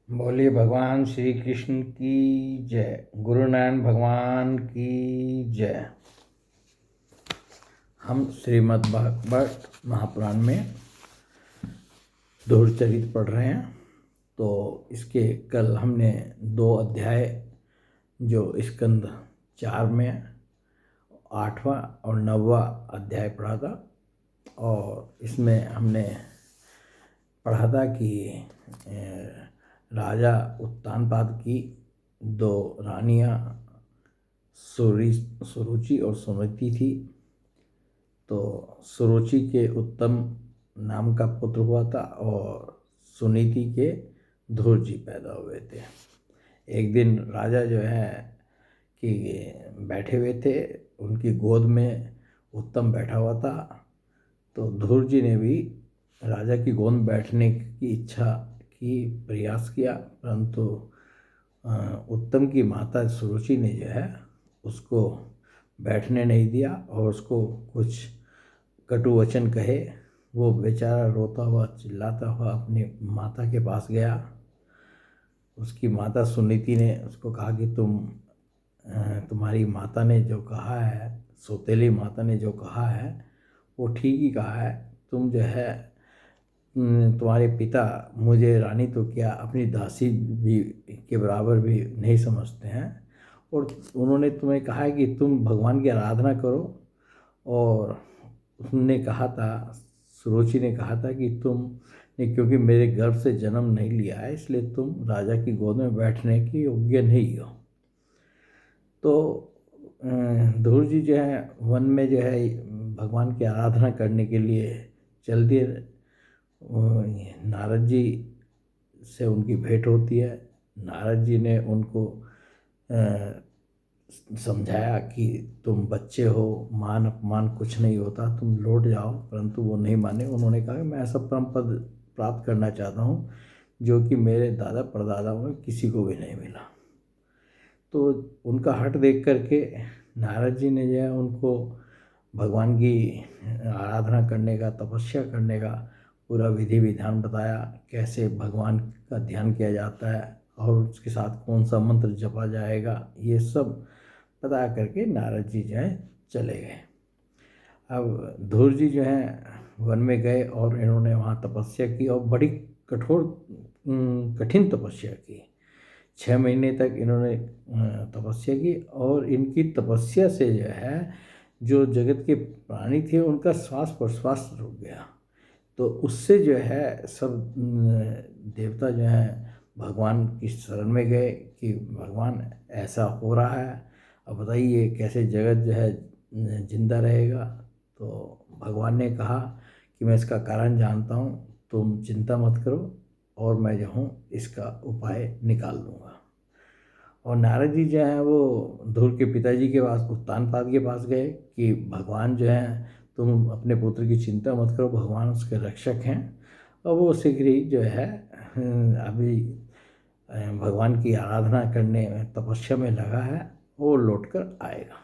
बोलिए भगवान श्री कृष्ण की जय। गुरु नानक भगवान की जय। हम श्रीमद् भागवत महापुराण में धूर चरित पढ़ रहे हैं। तो इसके कल हमने 2 अध्याय जो स्कंद 4 में 8वां और 9वां अध्याय पढ़ा था। और इसमें हमने पढ़ा था कि राजा उत्तानपाद की 2 रानियां सुरुचि और सुनीति थी। तो सुरुचि के उत्तम नाम का पुत्र हुआ था और सुनीति के धूर जी पैदा हुए थे। एक दिन राजा जो है कि बैठे हुए थे, उनकी गोद में उत्तम बैठा हुआ था। तो धूर जी ने भी राजा की गोद में बैठने की इच्छा की, प्रयास किया, परंतु उत्तम की माता सुरुचि ने जो है उसको बैठने नहीं दिया और उसको कुछ कटु वचन कहे। वो बेचारा रोता हुआ चिल्लाता हुआ अपनी माता के पास गया। उसकी माता सुनीति ने उसको कहा कि तुम्हारी माता ने जो कहा है, सौतेली माता ने जो कहा है वो ठीक ही कहा है। तुम जो है तुम्हारे पिता मुझे रानी तो क्या अपनी दासी भी के बराबर भी नहीं समझते हैं, और उन्होंने तुम्हें कहा है कि तुम भगवान की आराधना करो। और उसने कहा था, सुरुचि ने कहा था कि तुमने क्योंकि मेरे गर्भ से जन्म नहीं लिया है इसलिए तुम राजा की गोद में बैठने की योग्य नहीं हो। तो धूर जी जो है वन में जो है भगवान की आराधना करने के लिए चल दिए। नारद जी से उनकी भेंट होती है। नारद जी ने उनको समझाया कि तुम बच्चे हो, मान अपमान कुछ नहीं होता, तुम लौट जाओ, परंतु वो नहीं माने। उन्होंने कहा कि मैं ऐसा परम पद प्राप्त करना चाहता हूँ जो कि मेरे दादा परदादाओं में किसी को भी नहीं मिला। तो उनका हट देख करके नारद जी ने जो है उनको भगवान की आराधना करने का, तपस्या करने का पूरा विधि विधान बताया, कैसे भगवान का ध्यान किया जाता है और उसके साथ कौन सा मंत्र जपा जाएगा, ये सब बता करके नारद जी जो है चले गए। अब धूर जी जो हैं वन में गए और इन्होंने वहाँ तपस्या की और बड़ी कठोर कठिन तपस्या की। 6 महीने तक इन्होंने तपस्या की और इनकी तपस्या से जो है जो जगत के प्राणी थे उनका श्वास प्रश्वास रुक गया। तो उससे जो है सब देवता जो हैं भगवान की शरण में गए कि भगवान ऐसा हो रहा है, अब बताइए कैसे जगत जो है जिंदा रहेगा। तो भगवान ने कहा कि मैं इसका कारण जानता हूँ, तुम चिंता मत करो और मैं जो हूँ इसका उपाय निकाल दूँगा। और नारद जी जो हैं वो धूर के पिताजी के पास, उत्तानपाद के पास गए कि भगवान जो हैं तुम अपने पुत्र की चिंता मत करो, भगवान उसके रक्षक हैं और वो शीघ्र ही जो है अभी भगवान की आराधना करने में, तपस्या में लगा है, वो लौट कर आएगा।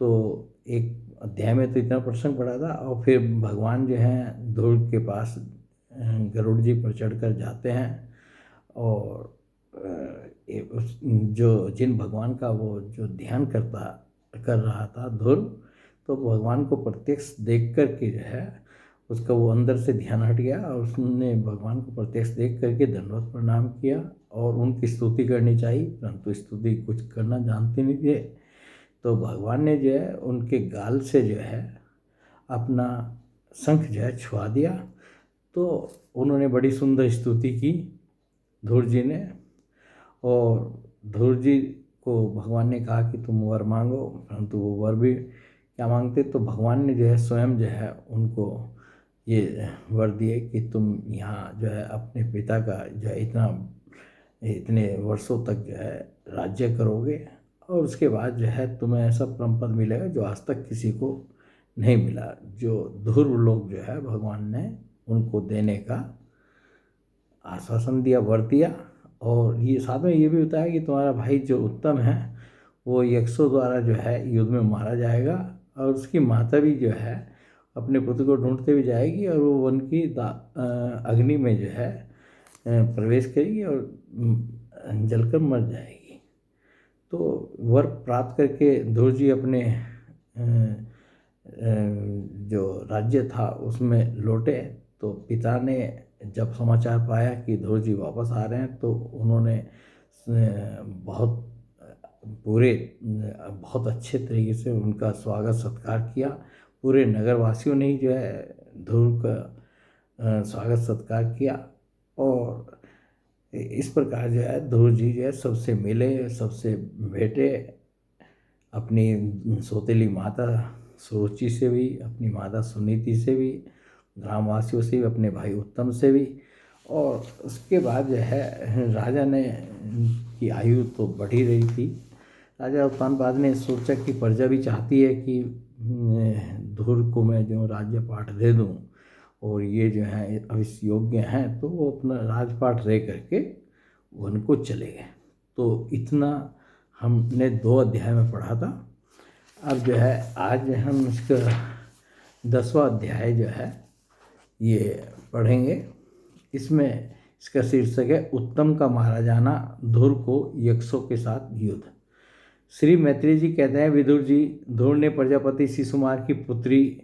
तो एक अध्याय में तो इतना प्रसंग पड़ा था और फिर भगवान जो हैं धूर के पास गरुड़ जी पर चढ़कर जाते हैं और जो जिन भगवान का वो जो ध्यान कर रहा था धुर, तो भगवान को प्रत्यक्ष देख कर के जो है उसका वो अंदर से ध्यान हट गया और उसने भगवान को प्रत्यक्ष देख करके दंडवत प्रणाम किया और उनकी स्तुति करनी चाहिए, परंतु स्तुति कुछ करना जानते नहीं थे। तो भगवान ने जो है उनके गाल से जो है अपना शंख जो है छुआ दिया। तो उन्होंने बड़ी सुंदर स्तुति की धूर जी ने। और धूर जी को भगवान ने कहा कि तुम वर मांगो, परंतु वो वर भी क्या मांगते, तो भगवान ने जो है स्वयं जो है उनको ये वर दिए कि तुम यहाँ जो है अपने पिता का जो है इतने वर्षों तक जो है राज्य करोगे और उसके बाद जो है तुम्हें ऐसा परम पद मिलेगा जो आज तक किसी को नहीं मिला। जो ध्रुव लोग जो है भगवान ने उनको देने का आश्वासन दिया, वर दिया। और ये साथ में ये भी बताया कि तुम्हारा भाई जो उत्तम है वो यक्षों द्वारा जो है युद्ध में मारा जाएगा और उसकी माता भी जो है अपने पुत्र को ढूंढते हुए जाएगी और वो वन की अग्नि में जो है प्रवेश करेगी और जलकर मर जाएगी। तो वर प्राप्त करके ध्रुव जी अपने जो राज्य था उसमें लौटे। तो पिता ने जब समाचार पाया कि ध्रुव जी वापस आ रहे हैं तो उन्होंने बहुत अच्छे तरीके से उनका स्वागत सत्कार किया। पूरे नगरवासियों ने ही जो है ध्रुव का स्वागत सत्कार किया और इस प्रकार जो है ध्रुव जी जो है सबसे मिले, सबसे भेंटे, अपनी सौतेली माता सुरुचि से भी, अपनी माता सुनीति से भी, ग्रामवासियों से भी, अपने भाई उत्तम से भी। और उसके बाद जो है राजा ने की आयु तो बढ़ी रही थी। राजा उत्तानपाद ने सोचा कि प्रजा भी चाहती है कि ध्रुव को मैं जो राज्यपाठ दे दूं और ये जो है अब इस योग्य हैं, तो वो अपना राजपाट रह करके वन को चले गए। तो इतना हमने 2 अध्याय में पढ़ा था। अब जो है आज हम इसका 10वां अध्याय जो है ये पढ़ेंगे। इसमें इसका शीर्षक है उत्तम का मारा जाना, ध्रुव को यक्षों के साथ युद्ध। श्री मैत्री जी कहते हैं, विदुर जी, ध्रुव ने प्रजापति शिशुमार की पुत्री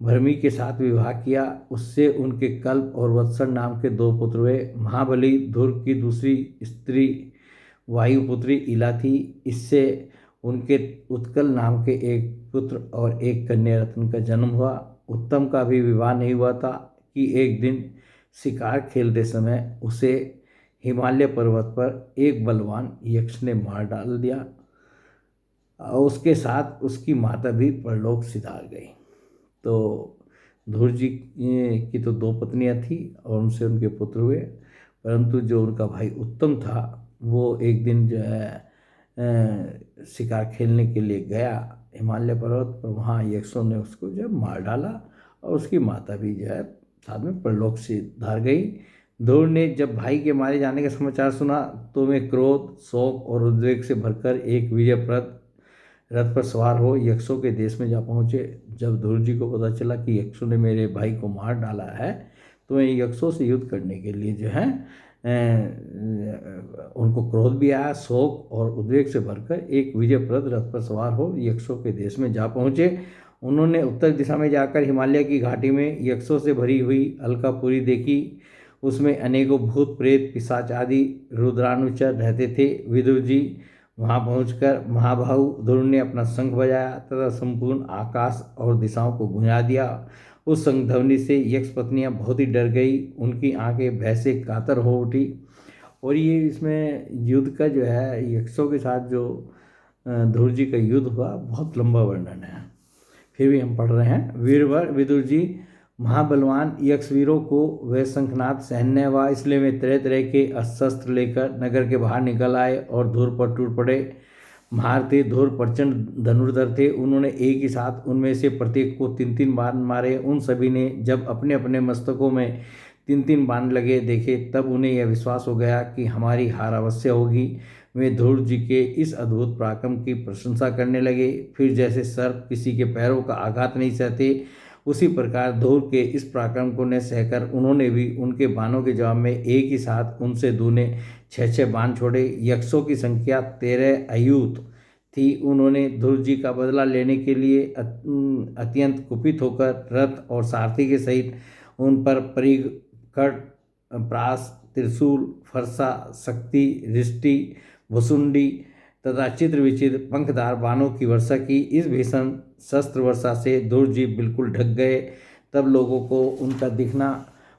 भरमी के साथ विवाह किया। उससे उनके कल्प और वत्सर नाम के 2 पुत्र हुए। महाबली ध्रुव की दूसरी स्त्री वायुपुत्री इला थी। इससे उनके उत्कल नाम के एक पुत्र और एक कन्या रत्न का जन्म हुआ। उत्तम का भी विवाह नहीं हुआ था कि एक दिन शिकार खेलते समय उसे हिमालय पर्वत पर एक बलवान यक्ष ने मार डाल दिया और उसके साथ उसकी माता भी परलोक सिधार गई। तो ध्रुव जी की तो 2 पत्नियां थी और उनसे उनके पुत्र हुए, परंतु जो उनका भाई उत्तम था वो एक दिन जो है शिकार खेलने के लिए गया हिमालय पर्वत पर। वहाँ यक्षों ने उसको जो मार डाला और उसकी माता भी जो है साथ में परलोक से धार गई। ध्रुव ने जब भाई के मारे जाने का समाचार सुना तो वे क्रोध, शोक और उद्वेग से भरकर एक विजयप्रद रथ पर सवार हो यक्षों के देश में जा पहुँचे। जब ध्रुव जी को पता चला कि यक्षों ने मेरे भाई को मार डाला है तो वे यक्षों से युद्ध करने के लिए जो है उनको क्रोध भी आया, शोक और उद्वेग से भरकर एक विजयप्रद रथ पर सवार हो यक्षों के देश में जा पहुँचे। उन्होंने उत्तर दिशा में जाकर हिमालय की घाटी में यक्षों से भरी हुई अलकापुरी देखी। उसमें अनेकों भूत, प्रेत, पिशाच आदि रुद्रानुचर रहते थे। विदुर जी वहाँ पहुंचकर महाबाहु ध्रुव ने अपना शंख बजाया तथा संपूर्ण आकाश और दिशाओं को गूंजा दिया। उस शंख ध्वनि से यक्ष पत्नियां बहुत ही डर गई, उनकी आंखें भय से कातर हो उठी। और ये इसमें युद्ध का जो है यक्षों के साथ जो ध्रुव जी का युद्ध हुआ बहुत लंबा वर्णन है, फिर भी हम पढ़ रहे हैं। वीरवर विदुर जी महाबलवान यक्षवीरों को वे शंखनाद सैन्य हुआ, इसलिए वे तरह तरह के अस्त्र शस्त्र लेकर नगर के बाहर निकल आए और ध्रुव पर टूट पड़े। महारथी ध्रुव प्रचंड धनुर्धर थे। उन्होंने एक ही साथ उनमें से प्रत्येक को 3-3 बाण मारे। उन सभी ने जब अपने अपने मस्तकों में 3-3 बाण लगे देखे तब उन्हें यह विश्वास हो गया कि हमारी हार अवश्य होगी। वे ध्रुव जी के इस अद्भुत पराक्रम की प्रशंसा करने लगे। फिर जैसे सर्प किसी के पैरों का आघात नहीं सहते, उसी प्रकार ध्रुव के इस पराक्रम को न सहकर उन्होंने भी उनके बाणों के जवाब में एक ही साथ उनसे दूने 6-6 बाण छोड़े। यक्षों की संख्या 13 अयूत थी। उन्होंने ध्रुव जी का बदला लेने के लिए अत्यंत कुपित होकर रथ और सारथी के सहित उन पर परिघ, खड्ग, प्रास, त्रिशूल, फरसा, शक्ति, रिष्टि, वसुंडी तथा चित्र विचित्र पंखदार बाणों की वर्षा की। इस भीषण शस्त्र वर्षा से ध्रुव जी बिल्कुल ढक गए। तब लोगों को उनका दिखना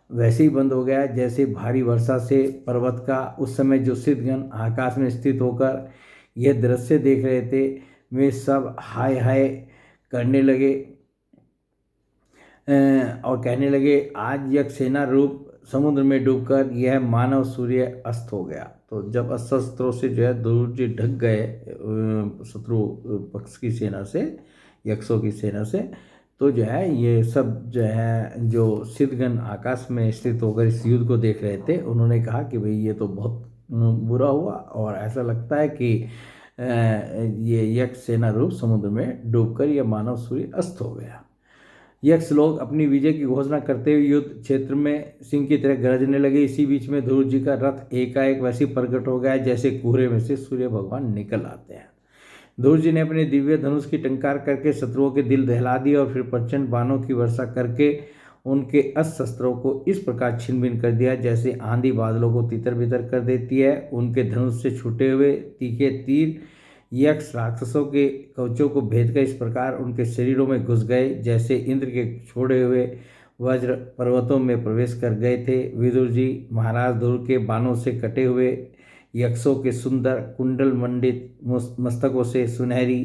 वैसे ही बंद हो गया जैसे भारी वर्षा से पर्वत का। उस समय जो सिद्धगण आकाश में स्थित होकर यह दृश्य देख रहे थे वे सब हाय हाय करने लगे और कहने लगे, आज यक्ष सेना रूप समुद्र में डूबकर यह मानव सूर्य अस्त हो गया। तो जब अस्त्रों से जो है ध्रुव जी ढक गए शत्रु पक्ष की सेना से, यक्षों की सेना से, तो जो है ये सब जो है जो सिद्धगण आकाश में स्थित होकर इस युद्ध को देख रहे थे उन्होंने कहा कि भाई ये तो बहुत बुरा हुआ और ऐसा लगता है कि ये यक्ष सेना रूप समुद्र में डूबकर यह मानव सूर्य अस्त हो गया। यक्ष लोग अपनी विजय की घोषणा करते हुए युद्ध क्षेत्र में सिंह की तरह गरजने लगे। इसी बीच में ध्रुव जी का रथ एकाएक वैसे प्रकट हो गया जैसे कोहरे में से सूर्य भगवान निकल आते हैं। ध्रुव जी ने अपने दिव्य धनुष की टंकार करके शत्रुओं के दिल दहला दिए और फिर प्रचंड बाणों की वर्षा करके उनके अस्त्र शस्त्रों को इस प्रकार छिन्न भिन्न कर दिया जैसे आंधी बादलों को तितर बितर कर देती है। उनके धनुष से छूटे हुए तीखे तीर यक्ष राक्षसों के कवचों को भेदकर इस प्रकार उनके शरीरों में घुस गए जैसे इंद्र के छोड़े हुए वज्र पर्वतों में प्रवेश कर गए थे। विदुर जी महाराज ध्रुव के बाणों से कटे हुए यक्षों के सुंदर कुंडल मंडित मस्तकों से, सुनहरी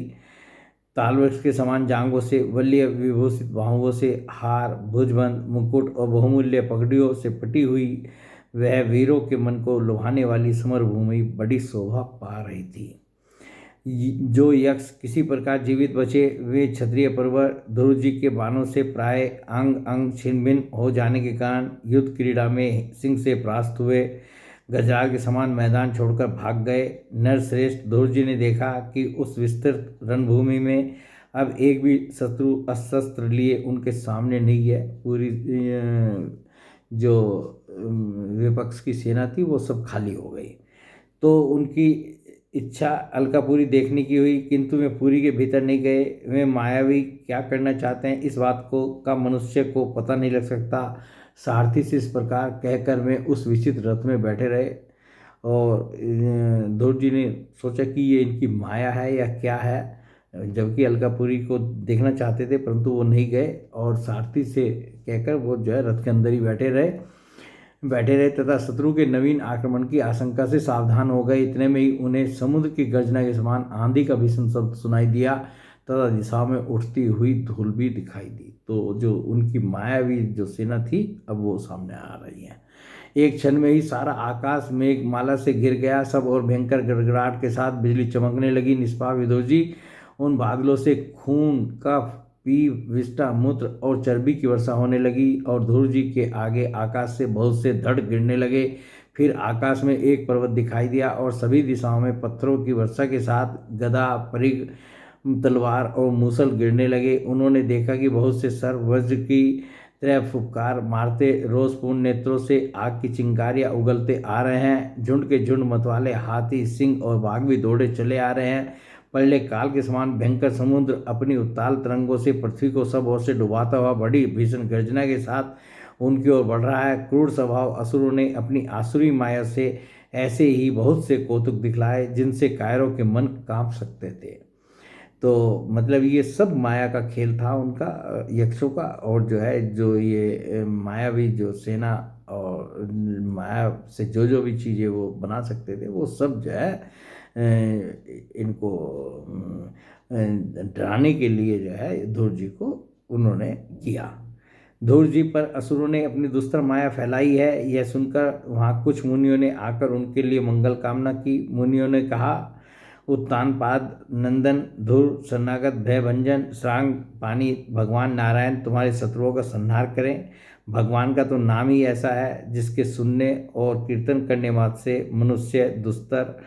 तालवृक्ष के समान जांघों से, वल्य विभूषित बाहुओं से, हार भुजबंद मुकुट और बहुमूल्य पगड़ियों से पटी हुई वह वीरों के मन को लुभाने वाली समरभूमि बड़ी शोभा पा रही थी। जो यक्ष किसी प्रकार जीवित बचे वे क्षत्रिय परवर ध्रुव जी के बाणों से प्राय अंग अंग छिन्न भिन्न हो जाने के कारण युद्ध क्रीड़ा में सिंह से परास्त हुए गजराज के समान मैदान छोड़कर भाग गए। नरश्रेष्ठ ध्रुव जी ने देखा कि उस विस्तृत रणभूमि में अब एक भी शत्रु अस्त्र लिए उनके सामने नहीं है। पूरी जो विपक्ष की सेना थी वो सब खाली हो गई। तो उनकी इच्छा अलकापुरी देखने की हुई, किंतु वे पुरी के भीतर नहीं गए। वे मायावी क्या करना चाहते हैं इस बात को का मनुष्य को पता नहीं लग सकता। सारथी से इस प्रकार कहकर वे उस विचित्र रथ में बैठे रहे और ध्रुव जी ने सोचा कि ये इनकी माया है या क्या है, जबकि अलकापुरी को देखना चाहते थे परंतु वो नहीं गए और सारथी से कहकर वो जो है रथ के अंदर ही बैठे रहे तथा शत्रु के नवीन आक्रमण की आशंका से सावधान हो गए। इतने में ही उन्हें समुद्र की गर्जना के समान आंधी का भीषण शब्द सुनाई दिया तथा दिशाओं में उठती हुई धूल भी दिखाई दी। तो जो उनकी मायावी जो सेना थी अब वो सामने आ रही है। एक क्षण में ही सारा आकाश मेघमाला से घिर गया। सब और भयंकर गड़गड़ाहट के साथ बिजली चमकने लगी। निष्पाप विदुर जी उन बादलों से खून कफ पीप विष्ठा मूत्र और चर्बी की वर्षा होने लगी और ध्रुव जी के आगे आकाश से बहुत से धड़ गिरने लगे। फिर आकाश में एक पर्वत दिखाई दिया और सभी दिशाओं में पत्थरों की वर्षा के साथ गदा परिघ तलवार और मूसल गिरने लगे। उन्होंने देखा कि बहुत से सर्प वज्र की तरह फुफकार मारते रोषपूर्ण नेत्रों से आग की चिंगारियां उगलते आ रहे हैं। झुंड के झुंड मतवाले हाथी सिंह और बाघ भी दौड़े चले आ रहे हैं। प्रलय काल के समान भयंकर समुद्र अपनी उत्ताल तरंगों से पृथ्वी को सब ओर से डुबाता हुआ बड़ी भीषण गर्जना के साथ उनकी ओर बढ़ रहा है। क्रूर स्वभाव असुरों ने अपनी आसुरी माया से ऐसे ही बहुत से कौतुक दिखलाए जिनसे कायरों के मन कांप सकते थे। तो मतलब ये सब माया का खेल था उनका, यक्षों का। और जो है जो ये मायावी जो सेना और माया से जो भी चीज़ें वो बना सकते थे वो सब जो है इनको डराने के लिए जो है ध्रुव जी को उन्होंने किया। ध्रुव जी पर असुरों ने अपनी दुस्तर माया फैलाई है यह सुनकर वहाँ कुछ मुनियों ने आकर उनके लिए मंगल कामना की। मुनियों ने कहा, उत्तानपाद नंदन ध्रुव शरणागत भयभंजन श्रांग पानी भगवान नारायण तुम्हारे शत्रुओं का संहार करें। भगवान का तो नाम ही ऐसा है जिसके सुनने और कीर्तन करने मात्र से मनुष्य दुस्तर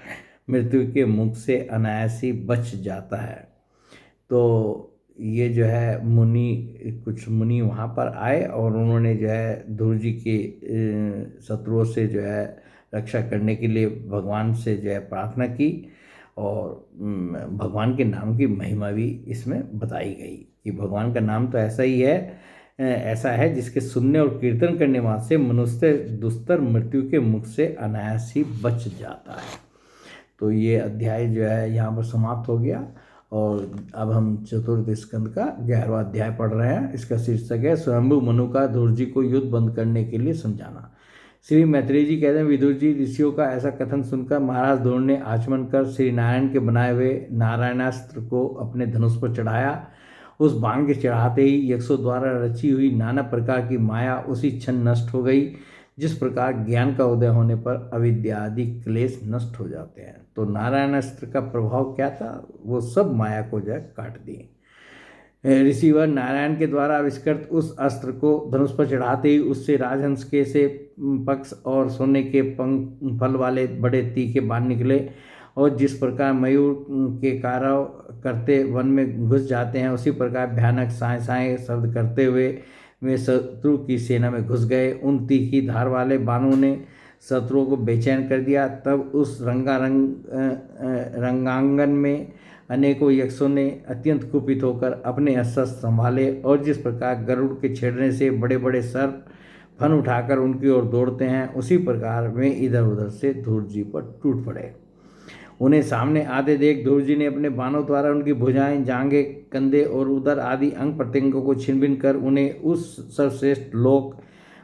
मृत्यु के मुख से अनायास ही बच जाता है। तो ये जो है कुछ मुनि वहाँ पर आए और उन्होंने जो है ध्रुव जी के शत्रुओं से जो है रक्षा करने के लिए भगवान से जो है प्रार्थना की और भगवान के नाम की महिमा भी इसमें बताई गई कि भगवान का नाम तो ऐसा है जिसके सुनने और कीर्तन करने मात्र से मनुष्य दुस्तर मृत्यु के मुख से अनायास ही बच जाता है। तो ये अध्याय जो है यहाँ पर समाप्त हो गया और अब हम चतुर्थ स्कंद का 11वां अध्याय पढ़ रहे हैं। इसका शीर्षक है स्वयंभू मनु का ध्रुव जी को युद्ध बंद करने के लिए समझाना। श्री मैत्रेय जी कहते हैं, विदुर जी ऋषियों का ऐसा कथन सुनकर महाराज ध्रुव ने आचमन कर श्री नारायण के बनाए हुए नारायणास्त्र को अपने धनुष पर चढ़ाया। उस बाण के चढ़ाते ही यक्षों द्वारा रची हुई नाना प्रकार की माया उसी क्षण नष्ट हो गई जिस प्रकार ज्ञान का उदय होने पर अविद्या आदि क्लेश नष्ट हो जाते हैं। तो नारायणास्त्र का प्रभाव क्या था, वो सब माया को जो है काट दिए। ऋषिवर नारायण के द्वारा आविष्कृत उस अस्त्र को धनुष पर चढ़ाते ही उससे राजहंस के से पक्ष और सोने के पंख फल वाले बड़े तीखे बाण निकले और जिस प्रकार मयूर के कार्य करते वन में घुस जाते हैं, उसी प्रकार भयानक साए साए शब्द करते हुए वे शत्रु की सेना में घुस गए। उन तीखी धार वाले बाणों ने शत्रुओं को बेचैन कर दिया। तब उस रंगांगन में अनेकों यक्षों ने अत्यंत कुपित होकर अपने अस्त्र संभाले, और जिस प्रकार गरुड़ के छेड़ने से बड़े बड़े सर्प फन उठाकर उनकी ओर दौड़ते हैं, उसी प्रकार वे इधर उधर से धूर जी पर टूट पड़े। उन्हें सामने आते देख धूर जी ने अपने बाणों द्वारा उनकी भुजाएं, जांघें, कंधे और उदर आदि अंग प्रत्यंगों को छिन भिन कर उन्हें उस सर्वश्रेष्ठ लोक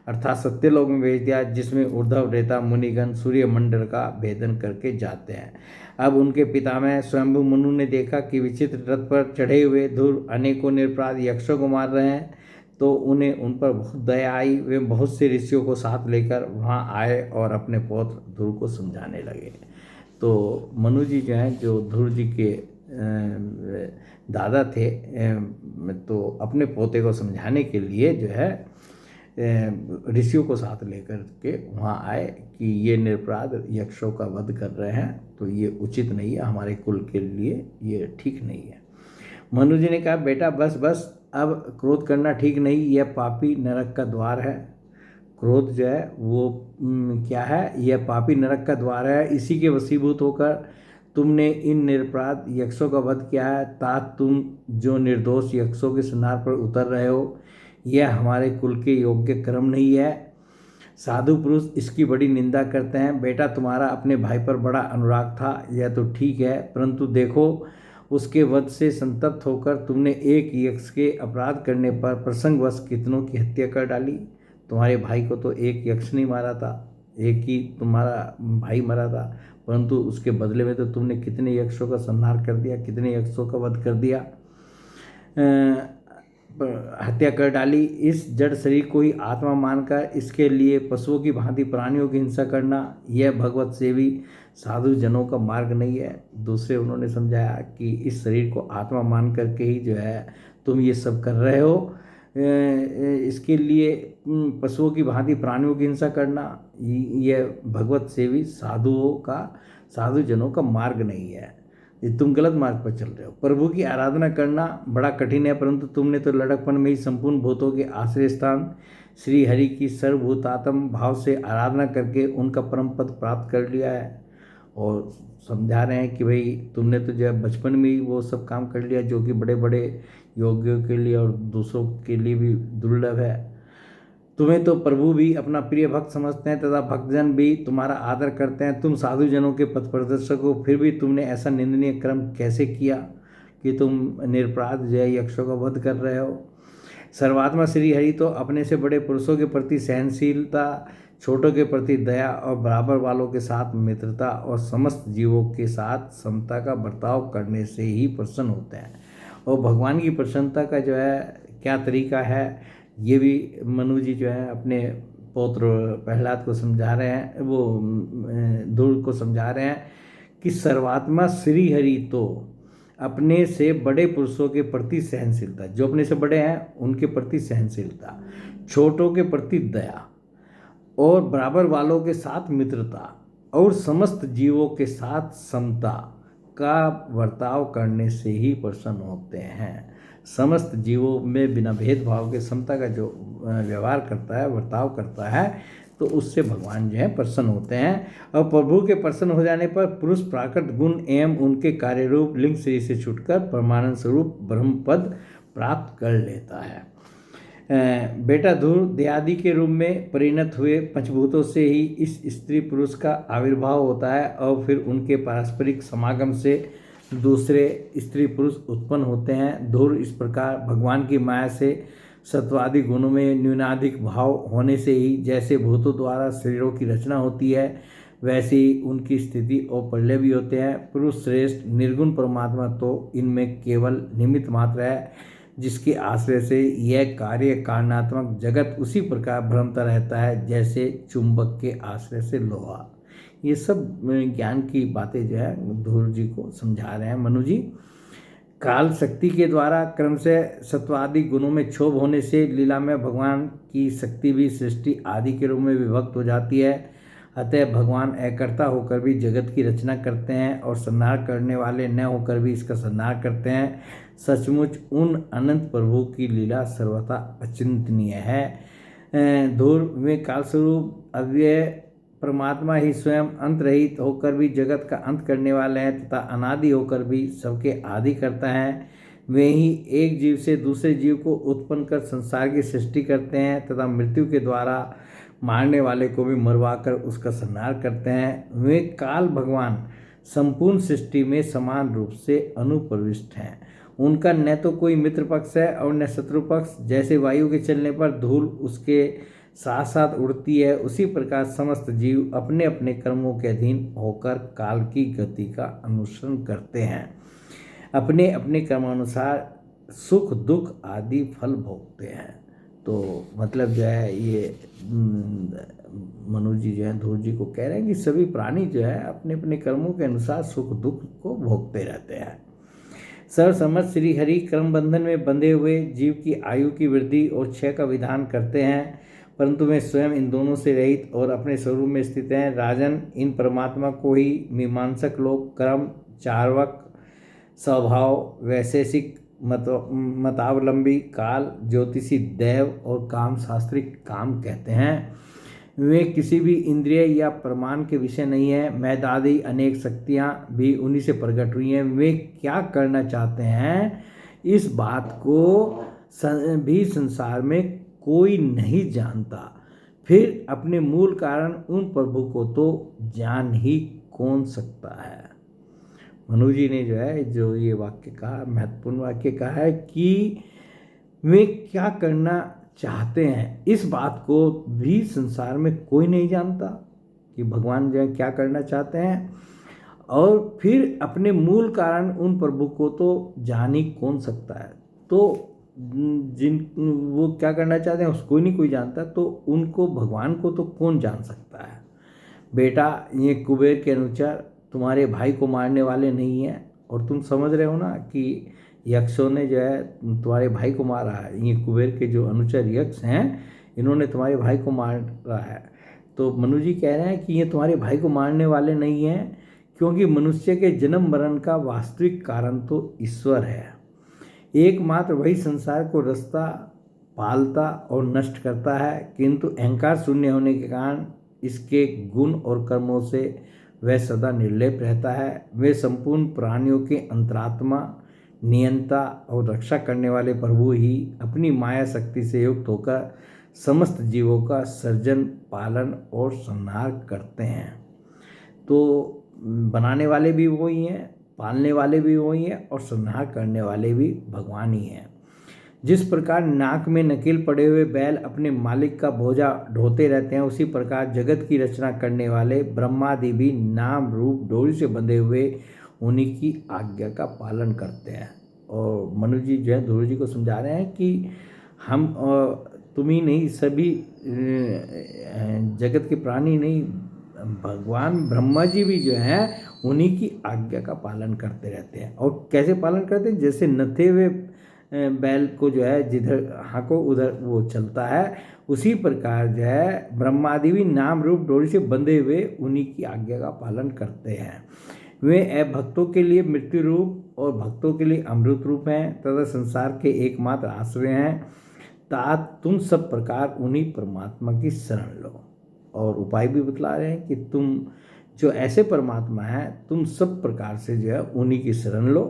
अर्थात सत्यलोक में भेज दिया, जिसमें ऊर्ध्व रेता मुनिगण सूर्यमंडल का भेदन करके जाते हैं। अब उनके पितामह स्वयंभू मनु ने देखा कि विचित्र रथ पर चढ़े हुए धूर अनेकों निरपराध यक्षों को मार रहे हैं, तो उन्हें उन पर बहुत दया आई। वे बहुत से ऋषियों को साथ लेकर वहाँ आए और अपने पौत्र धूर को समझाने लगे। तो मनु जी जो हैं, जो धूर जी के दादा थे, तो अपने पोते को समझाने के लिए जो है ऋषियों को साथ लेकर के वहाँ आए कि ये निरपराध यक्षों का वध कर रहे हैं, तो ये उचित नहीं है, हमारे कुल के लिए ये ठीक नहीं है। मनु जी ने कहा, बेटा बस बस, अब क्रोध करना ठीक नहीं, यह पापी नरक का द्वार है। क्रोध जो है वो क्या है, यह पापी नरक का द्वार है। इसी के वशीभूत होकर तुमने इन निरपराध यक्षों का वध किया है। तात तुम जो निर्दोष यक्षों के संहार पर उतर रहे हो, यह हमारे कुल के योग्य कर्म नहीं है। साधु पुरुष इसकी बड़ी निंदा करते हैं। बेटा तुम्हारा अपने भाई पर बड़ा अनुराग था, यह तो ठीक है, परंतु देखो उसके वध से संतप्त होकर तुमने एक यक्ष के अपराध करने पर प्रसंगवश कितनों की हत्या कर डाली। तुम्हारे भाई को तो एक यक्ष नहीं मारा था, एक ही तुम्हारा भाई मरा था, परंतु उसके बदले में तो तुमने कितने यक्षों का संहार कर दिया, कितने यक्षों का वध कर दिया, हत्या कर डाली। इस जड़ शरीर को ही आत्मा मानकर इसके लिए पशुओं की भांति प्राणियों की हिंसा करना, यह भगवत सेवी साधु जनों का मार्ग नहीं है। दूसरे उन्होंने समझाया कि इस शरीर को आत्मा मान करके ही जो है तुम ये सब कर रहे हो, इसके लिए पशुओं की भांति प्राणियों की हिंसा करना, यह भगवत सेवी साधु जनों का मार्ग नहीं है, ये तुम गलत मार्ग पर चल रहे हो। प्रभु की आराधना करना बड़ा कठिन है, परंतु तुमने तो लड़कपन में ही संपूर्ण भूतों के आश्रय स्थान श्री हरि की सर्वभूतात्म भाव से आराधना करके उनका परम पद प्राप्त कर लिया है। और समझा रहे हैं कि भाई तुमने तो जो है बचपन में ही वो सब काम कर लिया जो कि बड़े बड़े योगियों के लिए और दूसरों के लिए भी दुर्लभ है। तुम्हें तो प्रभु भी अपना प्रिय भक्त समझते हैं तथा भक्तजन भी तुम्हारा आदर करते हैं। तुम साधु जनों के पथ प्रदर्शक हो, फिर भी तुमने ऐसा निंदनीय कर्म कैसे किया कि तुम निरपराध जय यक्षों का वध कर रहे हो। सर्वात्मा श्री हरि तो अपने से बड़े पुरुषों के प्रति सहनशीलता, छोटों के प्रति दया और बराबर वालों के साथ मित्रता और समस्त जीवों के साथ समता का बर्ताव करने से ही प्रसन्न होते हैं। और भगवान की प्रसन्नता का जो है क्या तरीका है, ये भी मनु जी जो है अपने पौत्र प्रहलाद को समझा रहे हैं, वो ध्रुव को समझा रहे हैं कि सर्वात्मा श्री हरि तो अपने से बड़े पुरुषों के प्रति सहनशीलता, जो अपने से बड़े हैं उनके प्रति सहनशीलता, छोटों के प्रति दया और बराबर वालों के साथ मित्रता और समस्त जीवों के साथ समता का बर्ताव करने से ही प्रसन्न होते हैं। समस्त जीवों में बिना भेदभाव के समता का जो व्यवहार करता है, बर्ताव करता है, तो उससे भगवान जो है प्रसन्न होते हैं। और प्रभु के प्रसन्न हो जाने पर पुरुष प्राकृत गुण एवं उनके कार्य रूप लिंग शरीर से छूटकर परमानंद स्वरूप ब्रह्म पद प्राप्त कर लेता है। बेटा ध्रुव देहादि के रूप में परिणत हुए पंचभूतों से ही इस स्त्री पुरुष का आविर्भाव होता है और फिर उनके पारस्परिक समागम से दूसरे स्त्री पुरुष उत्पन्न होते हैं। ध्रुव इस प्रकार भगवान की माया से सत्वादि गुणों में न्यूनाधिक भाव होने से ही जैसे भूतों द्वारा शरीरों की रचना होती है, वैसे ही उनकी स्थिति और प्रलय भी होते हैं। पुरुष श्रेष्ठ निर्गुण परमात्मा तो इनमें केवल निमित्त मात्र है, जिसके आश्रय से यह कार्य कारणात्मक जगत उसी प्रकार भ्रमता रहता है जैसे चुंबक के आश्रय से लोहा। ये सब ज्ञान की बातें जो है ध्रुव जी को समझा रहे हैं मनु जी। काल शक्ति के द्वारा क्रम से सत्वादि गुणों में क्षोभ होने से लीला में भगवान की शक्ति भी सृष्टि आदि के रूप में विभक्त हो जाती है। अतः भगवान अकर्ता होकर भी जगत की रचना करते हैं और संहार करने वाले न होकर भी इसका संहार करते हैं। सचमुच उन अनंत प्रभु की लीला सर्वथा अचिंतनीय है। धूर में कालस्वरूप अव्यय परमात्मा ही स्वयं अंत रहित होकर भी जगत का अंत करने वाले हैं तथा अनादि होकर भी सबके आदि करता है। वे ही एक जीव से दूसरे जीव को उत्पन्न कर संसार की सृष्टि करते हैं तथा मृत्यु के द्वारा मारने वाले को भी मरवाकर उसका संहार करते हैं। वे काल भगवान संपूर्ण सृष्टि में समान रूप से अनुप्रविष्ट हैं। उनका न तो कोई मित्र पक्ष है और न शत्रु पक्ष। जैसे वायु के चलने पर धूल उसके साथ साथ उड़ती है, उसी प्रकार समस्त जीव अपने अपने कर्मों के अधीन होकर काल की गति का अनुसरण करते हैं। अपने अपने कर्मानुसार सुख दुख आदि फल भोगते हैं। तो मतलब जो है ये मनु जी जो है ध्रुव जी को कह रहे हैं कि सभी प्राणी जो है अपने अपने कर्मों के अनुसार सुख दुख को भोगते रहते हैं। सर्वसम्मत श्री हरि कर्म बंधन में बंधे हुए जीव की आयु की वृद्धि और क्षय का विधान करते हैं, परंतु वे स्वयं इन दोनों से रहित और अपने स्वरूप में स्थित हैं। राजन, इन परमात्मा को ही मीमांसक लोग कर्म, चार्वक, स्वभाव, वैशेषिक मतावलंबी काल, ज्योतिषी दैव और काम शास्त्रिक काम कहते हैं। वे किसी भी इंद्रिय या प्रमाण के विषय नहीं है। मैदादी अनेक शक्तियाँ भी उन्हीं से प्रकट हुई हैं। वे क्या करना चाहते हैं इस बात को भी संसार में कोई नहीं जानता। फिर अपने मूल कारण उन प्रभु को तो जान ही कौन सकता है। मनु जी ने जो ये वाक्य कहा, महत्वपूर्ण वाक्य कहा है कि वे क्या करना चाहते हैं इस बात को भी संसार में कोई नहीं जानता कि भगवान जो है क्या करना चाहते हैं, और फिर अपने मूल कारण उन प्रभु को तो जान ही कौन सकता है। तो जिन वो क्या करना चाहते हैं उसको नहीं कोई जानता, तो उनको भगवान को तो कौन जान सकता है। बेटा, ये कुबेर के अनुसार तुम्हारे भाई को मारने वाले नहीं हैं, और तुम समझ रहे हो ना कि यक्षों ने जो है तुम्हारे भाई को मारा है। ये कुबेर के जो अनुचर यक्ष हैं इन्होंने तुम्हारे भाई को मारा है। तो मनु जी कह रहे हैं कि ये तुम्हारे भाई को मारने वाले नहीं हैं, क्योंकि मनुष्य के जन्म मरण का वास्तविक कारण तो ईश्वर है। एकमात्र वही संसार को रचता, पालता और नष्ट करता है, किंतु अहंकार शून्य होने के कारण इसके गुण और कर्मों से वह सदा निर्लेप रहता है। वे संपूर्ण प्राणियों के अंतरात्मा, नियंता और रक्षा करने वाले प्रभु ही अपनी माया शक्ति से युक्त होकर समस्त जीवों का सर्जन, पालन और संहार करते हैं। तो बनाने वाले भी वही हैं, पालने वाले भी वही हैं और संहार करने वाले भी भगवान ही हैं। जिस प्रकार नाक में नकेल पड़े हुए बैल अपने मालिक का बोझा ढोते रहते हैं, उसी प्रकार जगत की रचना करने वाले ब्रह्मादि भी नाम रूप डोरी से बंधे हुए उन्हीं की आज्ञा का पालन करते हैं। और मनु जी जो है ध्रुव जी को समझा रहे हैं कि हम तुम ही नहीं, सभी जगत के प्राणी नहीं, भगवान ब्रह्मा जी भी जो हैं उन्हीं की आज्ञा का पालन करते रहते हैं। और कैसे पालन करते हैं? जैसे नथे हुए बैल को जो है जिधर हाँको उधर वो चलता है, उसी प्रकार जो है ब्रह्मादि भी नाम रूप डोरी से बंधे हुए उन्हीं की आज्ञा का पालन करते हैं। वे भक्तों के लिए मृत्यु रूप और भक्तों के लिए अमृत रूप हैं तथा संसार के एकमात्र आश्रय हैं। तात तुम सब प्रकार उन्हीं परमात्मा की शरण लो। और उपाय भी बतला रहे हैं कि तुम जो ऐसे परमात्मा हैं, तुम सब प्रकार से जो है उन्हीं की शरण लो।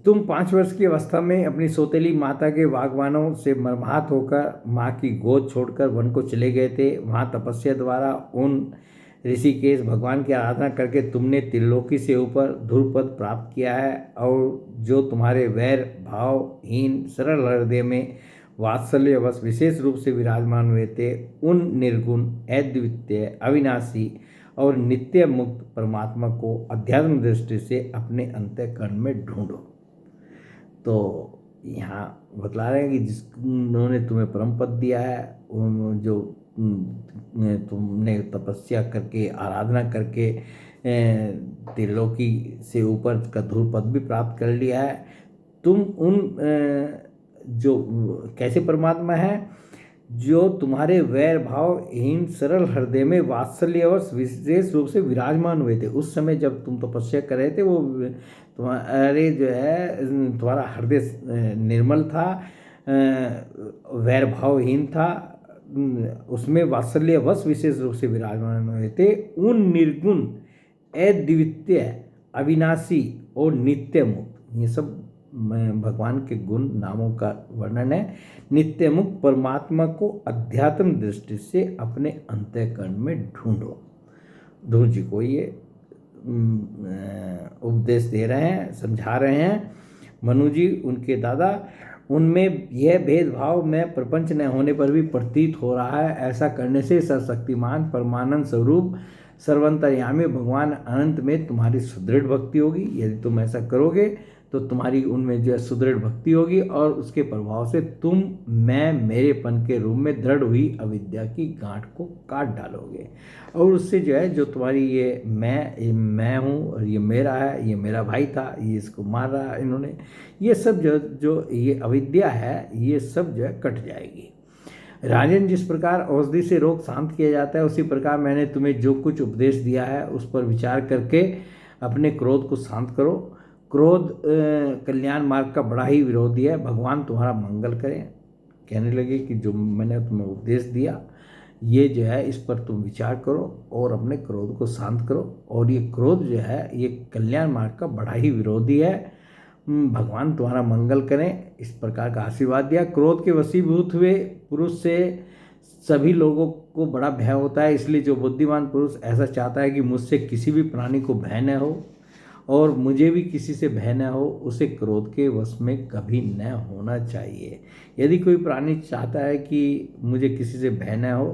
तुम 5 वर्ष की अवस्था में अपनी सौतेली माता के बागवानों से मर्माहत होकर माँ की गोद छोड़कर वन को चले गए थे। वहाँ तपस्या द्वारा उन ऋषिकेश भगवान की आराधना करके तुमने त्रिलोकी से ऊपर ध्रुवपद प्राप्त किया है, और जो तुम्हारे वैर भावहीन सरल हृदय में वात्सल्यवश विशेष रूप से विराजमान हुए थे, उन निर्गुण, अद्वितीय, अविनाशी और नित्य मुक्त परमात्मा को अध्यात्म दृष्टि से अपने अंतःकरण में ढूंढो। तो यहाँ बतला रहे हैं कि जिन्होंने तुम्हें परम पद दिया है, उन जो तुमने तपस्या करके आराधना करके त्रिलोकी से ऊपर का ध्रुव पद भी प्राप्त कर लिया है, तुम उन जो कैसे परमात्मा है जो तुम्हारे वैर भावहीन सरल हृदय में वात्सल्यवश विशेष रूप से विराजमान हुए थे। उस समय जब तुम तपस्या कर रहे थे, वो तुम्हारे जो है तुम्हारा हृदय निर्मल था, वैर भावहीन था, उसमें वात्सल्यवश विशेष रूप से विराजमान हुए थे। उन निर्गुण, अद्वितीय, अविनाशी और नित्य मुक्त, ये सब भगवान के गुण नामों का वर्णन है। नित्य मुक्त परमात्मा को अध्यात्म दृष्टि से अपने अंतःकरण में ढूंढो। ध्रुव जी को ये उपदेश दे रहे हैं, समझा रहे हैं मनु जी, उनके दादा। उनमें यह भेदभाव में प्रपंच न होने पर भी प्रतीत हो रहा है। ऐसा करने से सर्वशक्तिमान परमानंद स्वरूप सर्वंतर्यामी भगवान अनंत में तुम्हारी सुदृढ़ भक्ति होगी। यदि तुम ऐसा करोगे तो तुम्हारी उनमें जो है सुदृढ़ भक्ति होगी, और उसके प्रभाव से तुम मैं मेरेपन के रूप में दृढ़ हुई अविद्या की गांठ को काट डालोगे। और उससे जो है जो तुम्हारी ये मैं हूँ और ये मेरा है, ये मेरा भाई था, ये इसको मार रहा है इन्होंने, ये सब जो ये अविद्या है, ये सब जो है कट जाएगी। राजन, जिस प्रकार औषधि से रोग शांत किया जाता है, उसी प्रकार मैंने तुम्हें जो कुछ उपदेश दिया है उस पर विचार करके अपने क्रोध को शांत करो। क्रोध कल्याण मार्ग का बड़ा ही विरोधी है। भगवान तुम्हारा मंगल करें। कहने लगे कि जो मैंने तुम्हें उपदेश दिया, ये जो है इस पर तुम विचार करो और अपने क्रोध को शांत करो। और ये क्रोध जो है ये कल्याण मार्ग का बड़ा ही विरोधी है। भगवान तुम्हारा मंगल करें, इस प्रकार का आशीर्वाद दिया। क्रोध के वशीभूत हुए पुरुष से सभी लोगों को बड़ा भय होता है, इसलिए जो बुद्धिमान पुरुष ऐसा चाहता है कि मुझसे किसी भी प्राणी को भय न हो और मुझे भी किसी से भय न हो, उसे क्रोध के वश में कभी न होना चाहिए। यदि कोई प्राणी चाहता है कि मुझे किसी से भय न हो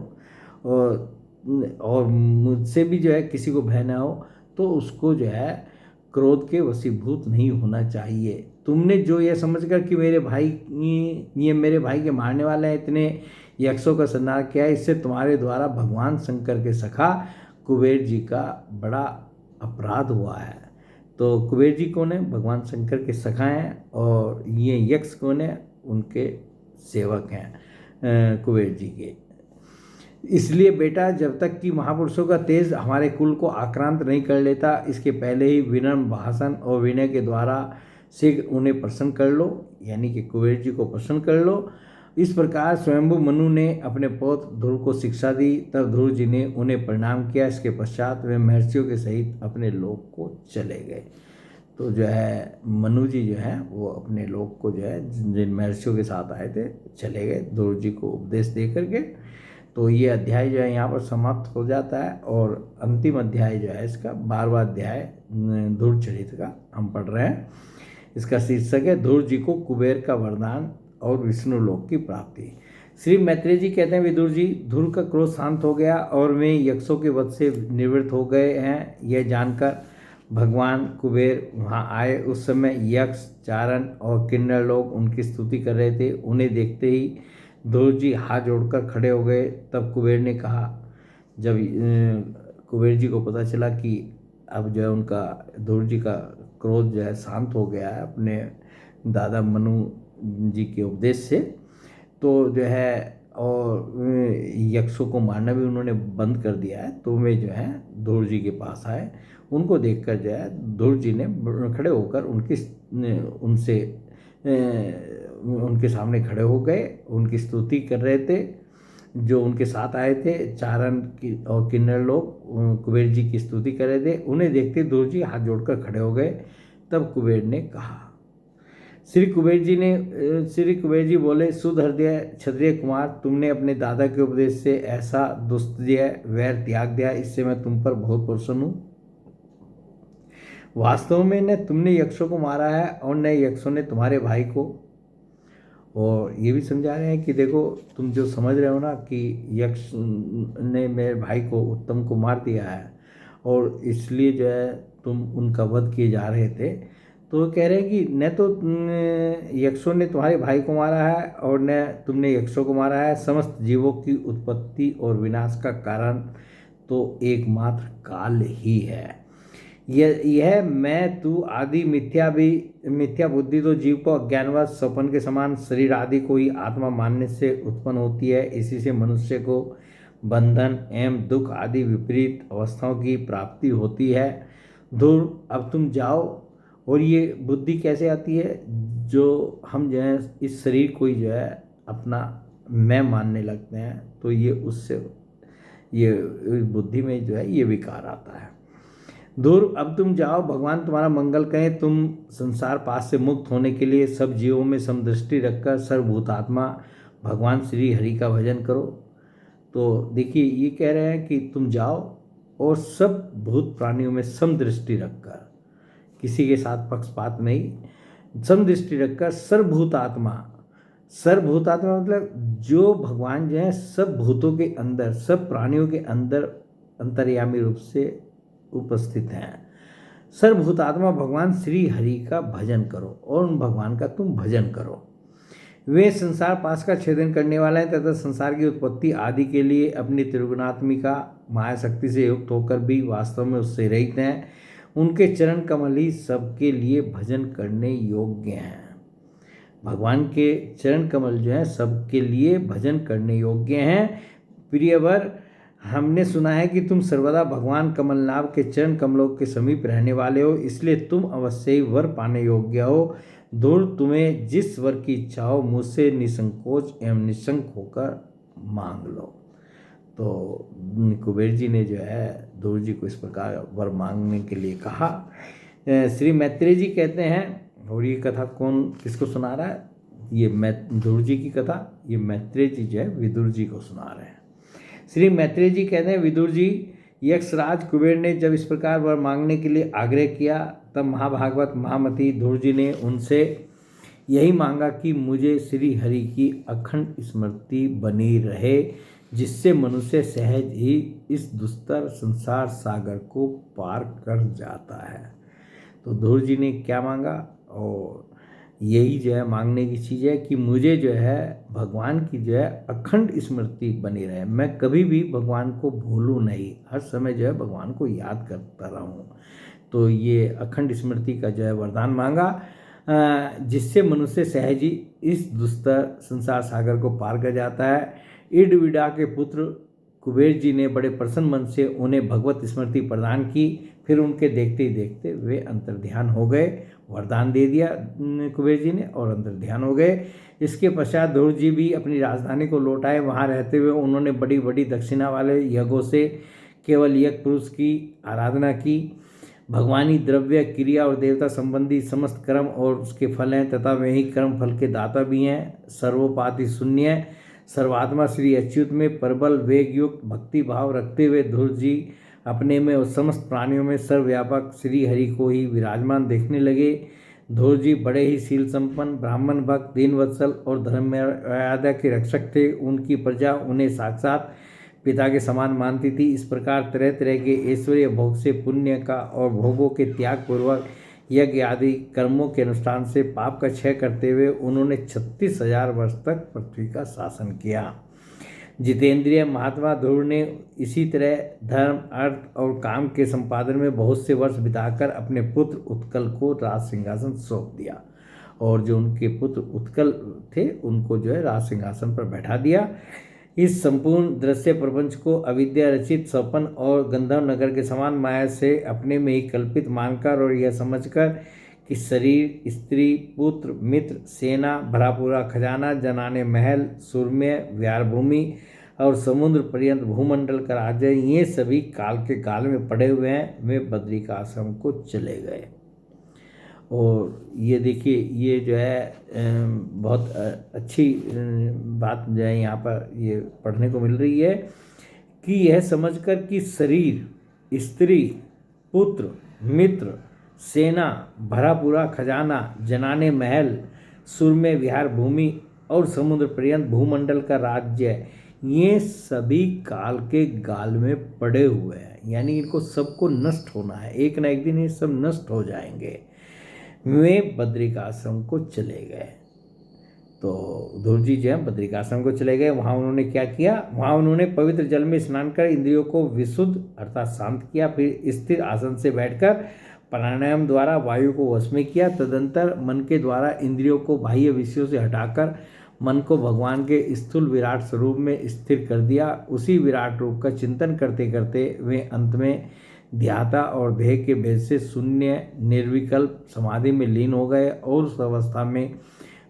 और मुझसे भी जो है किसी को भय न हो, तो उसको जो है क्रोध के वशीभूत नहीं होना चाहिए। तुमने जो ये समझकर कि मेरे भाई ये मेरे भाई के मारने वाले हैं, इतने यक्षों का संहार किया है, इससे तुम्हारे द्वारा भगवान शंकर के सखा कुबेर जी का बड़ा अपराध हुआ है। तो कुबेर जी कौन है? भगवान शंकर के सखा हैं, और ये यक्ष कौन है? उनके सेवक हैं कुबेर जी के। इसलिए बेटा, जब तक कि महापुरुषों का तेज हमारे कुल को आक्रांत नहीं कर लेता, इसके पहले ही विनम्र भाषण और विनय के द्वारा शीघ्र उन्हें प्रसन्न कर लो, यानी कि कुबेर जी को प्रसन्न कर लो। इस प्रकार स्वयंभू मनु ने अपने पौत्र ध्रुव को शिक्षा दी। तब ध्रुव जी ने उन्हें प्रणाम किया। इसके पश्चात वे महर्षियों के सहित अपने लोक को चले गए। तो जो है मनु जी जो है वो अपने लोक को जो है जिन महर्षियों के साथ आए थे चले गए ध्रुव जी को उपदेश दे करके। तो ये अध्याय जो है यहाँ पर समाप्त हो जाता है, और अंतिम अध्याय जो है इसका 12वां अध्याय ध्रुव चरित्र का हम पढ़ रहे हैं। इसका शीर्षक है ध्रुव जी को कुबेर का वरदान और विष्णु लोक की प्राप्ति। श्री मैत्रेय जी कहते हैं, विदुर जी, ध्रुव का क्रोध शांत हो गया और वे यक्षों के वध से निवृत्त हो गए हैं। यह जानकर भगवान कुबेर वहाँ आए। उस समय यक्ष, चारण और किन्नर लोग उनकी स्तुति कर रहे थे। उन्हें देखते ही ध्रुव जी हाथ जोड़कर खड़े हो गए। तब कुबेर ने कहा, जब कुबेर जी को पता चला कि अब जो है उनका ध्रुव जी का क्रोध जो है शांत हो गया है अपने दादा मनु जी के उपदेश से, तो जो है और यक्षों को मारना भी उन्होंने बंद कर दिया है। तो वे जो है ध्रुव जी के पास आए। उनको देखकर जो है ध्रुव जी ने खड़े होकर उनके सामने खड़े हो गए। उनकी स्तुति कर रहे थे। जो उनके साथ आए थे चारण और किन्नर लोग कुबेर जी की स्तुति कर रहे थे। उन्हें देखते ध्रुव जी हाथ जोड़कर खड़े हो गए। तब कुबेर ने कहा, श्री कुबेर जी बोले, शुद्ध हृदय क्षत्रिय कुमार, तुमने अपने दादा के उपदेश से ऐसा दुस्तेय वैर त्याग दिया, इससे मैं तुम पर बहुत प्रसन्न हूँ। वास्तव में न तुमने यक्षों को मारा है और न यक्षों ने तुम्हारे भाई को। और ये भी समझा रहे हैं कि देखो, तुम जो समझ रहे हो ना कि यक्ष ने मेरे भाई को उत्तम को मार दिया है और इसलिए जो है तुम उनका वध किए जा रहे थे, तो कह रहे हैं कि न तो यक्षों ने तुम्हारे भाई को मारा है और न तुमने यक्षों को मारा है। समस्त जीवों की उत्पत्ति और विनाश का कारण तो एकमात्र काल ही है। यह मैं तू आदि मिथ्या बुद्धि तो जीव को अज्ञानवश स्वप्न के समान शरीर आदि को ही आत्मा मानने से उत्पन्न होती है। इसी से मनुष्य को बंधन एवं दुख आदि विपरीत अवस्थाओं की प्राप्ति होती है। दूर अब तुम जाओ। और ये बुद्धि कैसे आती है? जो हम जो है इस शरीर को ही जो है अपना मैं मानने लगते हैं, तो ये उससे ये बुद्धि में जो है ये विकार आता है। दूर अब तुम जाओ, भगवान तुम्हारा मंगल करें। तुम संसार पास से मुक्त होने के लिए सब जीवों में समदृष्टि रखकर सर्वभूतात्मा भगवान श्री हरि का भजन करो। तो देखिए ये कह रहे हैं कि तुम जाओ और सब भूत प्राणियों में समदृष्टि रखकर, किसी के साथ पक्षपात नहीं, समदृष्टि रखकर सर्वभूतात्मा मतलब जो भगवान जो है सब भूतों के अंदर, सब प्राणियों के अंदर अंतर्यामी रूप से उपस्थित हैं। सर्वभूतात्मा भगवान श्री हरि का भजन करो और उन भगवान का तुम भजन करो। वे संसार पास का छेदन करने वाले हैं तथा संसार की उत्पत्ति आदि के लिए अपनी त्रिगुणात्मिका माया शक्ति से युक्त होकर भी वास्तव में उससे रहित हैं। उनके चरण कमल ही सबके लिए भजन करने योग्य हैं। भगवान के चरण कमल जो हैं सबके लिए भजन करने योग्य हैं। प्रियवर, हमने सुना है कि तुम सर्वदा भगवान कमलनाभ के चरण कमलों के समीप रहने वाले हो, इसलिए तुम अवश्य ही वर पाने योग्य हो। दूर तुम्हें जिस वर की इच्छा हो मुझसे निसंकोच एवं निशंक होकर मांग लो। तो कुबेर जी ने जो है दूर जी को इस प्रकार वर मांगने के लिए कहा। श्री मैत्रेय जी कहते हैं, और ये कथा कौन किसको सुना रहा है? ये दूर जी की कथा ये मैत्रेय जी जो है विदुर जी को सुना रहे हैं। श्री मैत्रेय जी कहते हैं, विदुर जी, यक्षराज कुबेर ने जब इस प्रकार वर मांगने के लिए आग्रह किया, तब महाभागवत महामती दूर जी ने उनसे यही मांगा कि मुझे श्री हरि की अखंड स्मृति बनी रहे, जिससे मनुष्य सहज ही इस दुस्तर संसार सागर को पार कर जाता है। तो दूर जी ने क्या मांगा? और यही जो है मांगने की चीज़ है कि मुझे जो है भगवान की जो है अखंड स्मृति बनी रहे, मैं कभी भी भगवान को भूलूं नहीं, हर समय जो है भगवान को याद करता रहूं। तो ये अखंड स्मृति का जो है वरदान मांगा, जिससे मनुष्य सहज ही इस दुस्तर संसार सागर को पार कर जाता है। इडविडा के पुत्र कुबेर जी ने बड़े प्रसन्न मन से उन्हें भगवत स्मृति प्रदान की। फिर उनके देखते ही देखते वे अंतर्ध्यान हो गए। वरदान दे दिया कुबेर जी ने और अंतर्ध्यान हो गए। इसके पश्चात ध्रुव जी भी अपनी राजधानी को लौट आए। वहाँ रहते हुए उन्होंने बड़ी बड़ी दक्षिणा वाले यज्ञों से केवल यज्ञ पुरुष की आराधना की। भगवानी द्रव्य, क्रिया और देवता संबंधी समस्त कर्म और उसके फल हैं तथा वे ही कर्म फल के दाता भी हैं। सर्वोपाधि शून्य सर्वात्मा श्री अच्युत में प्रबल वेग युक्त भक्ति भाव रखते हुए ध्रुव जी अपने में और समस्त प्राणियों में सर्वव्यापक श्री हरि को ही विराजमान देखने लगे। ध्रुव जी बड़े ही शील संपन्न, ब्राह्मण भक्त, दीनवत्सल और धर्म मर्यादा के रक्षक थे। उनकी प्रजा उन्हें साक्षात पिता के समान मानती थी। इस प्रकार तरह तरह के ऐश्वर्य भोग से, पुण्य का और भोगों के त्याग पूर्वक यज्ञ आदि कर्मों के अनुष्ठान से पाप का क्षय करते हुए उन्होंने 36,000 वर्ष तक पृथ्वी का शासन किया। जितेंद्रिय महात्मा ध्रुव ने इसी तरह धर्म, अर्थ और काम के संपादन में बहुत से वर्ष बिताकर अपने पुत्र उत्कल को राज सिंहासन सौंप दिया। और जो उनके पुत्र उत्कल थे उनको जो है राज सिंहासन पर बैठा दिया। इस संपूर्ण दृश्य प्रपंच को अविद्या रचित स्वप्न और गंधर्व नगर के समान माया से अपने में ही कल्पित मानकर और यह समझकर कि शरीर, स्त्री, पुत्र, मित्र, सेना, भरा पूरा खजाना, जनाने महल, सुरम्य विहार भूमि और समुद्र पर्यंत भूमंडल का राज्य, ये सभी काल के गाल में पड़े हुए हैं। वे बद्रिका आश्रम को चले गए। और ये देखिए ये जो है बहुत अच्छी बात जो है यहाँ पर ये पढ़ने को मिल रही है कि यह समझकर कि शरीर, स्त्री, पुत्र, मित्र, सेना, भरा पूरा खजाना, जनाने महल, सुरम्य विहार भूमि और समुद्र पर्यंत भूमंडल का राज्य, ये सभी काल के गाल में पड़े हुए हैं, यानी इनको सबको नष्ट होना है। एक ना एक दिन ये सब नष्ट हो जाएंगे। वे बद्रिकाश्रम को चले गए। तो ध्रुव जी जो है बद्रिकाश्रम को चले गए। वहाँ उन्होंने क्या किया, वहाँ उन्होंने पवित्र जल में स्नान कर इंद्रियों को विशुद्ध अर्थात शांत किया। फिर स्थिर आसन से बैठकर प्राणायाम द्वारा वायु को वश में किया। तदंतर मन के द्वारा इंद्रियों को बाह्य विषयों से हटाकर मन को भगवान के स्थूल विराट स्वरूप में स्थिर कर दिया। उसी विराट रूप का चिंतन करते करते वे अंत में ध्याता और देह के भेद से शून्य निर्विकल्प समाधि में लीन हो गए और उस अवस्था में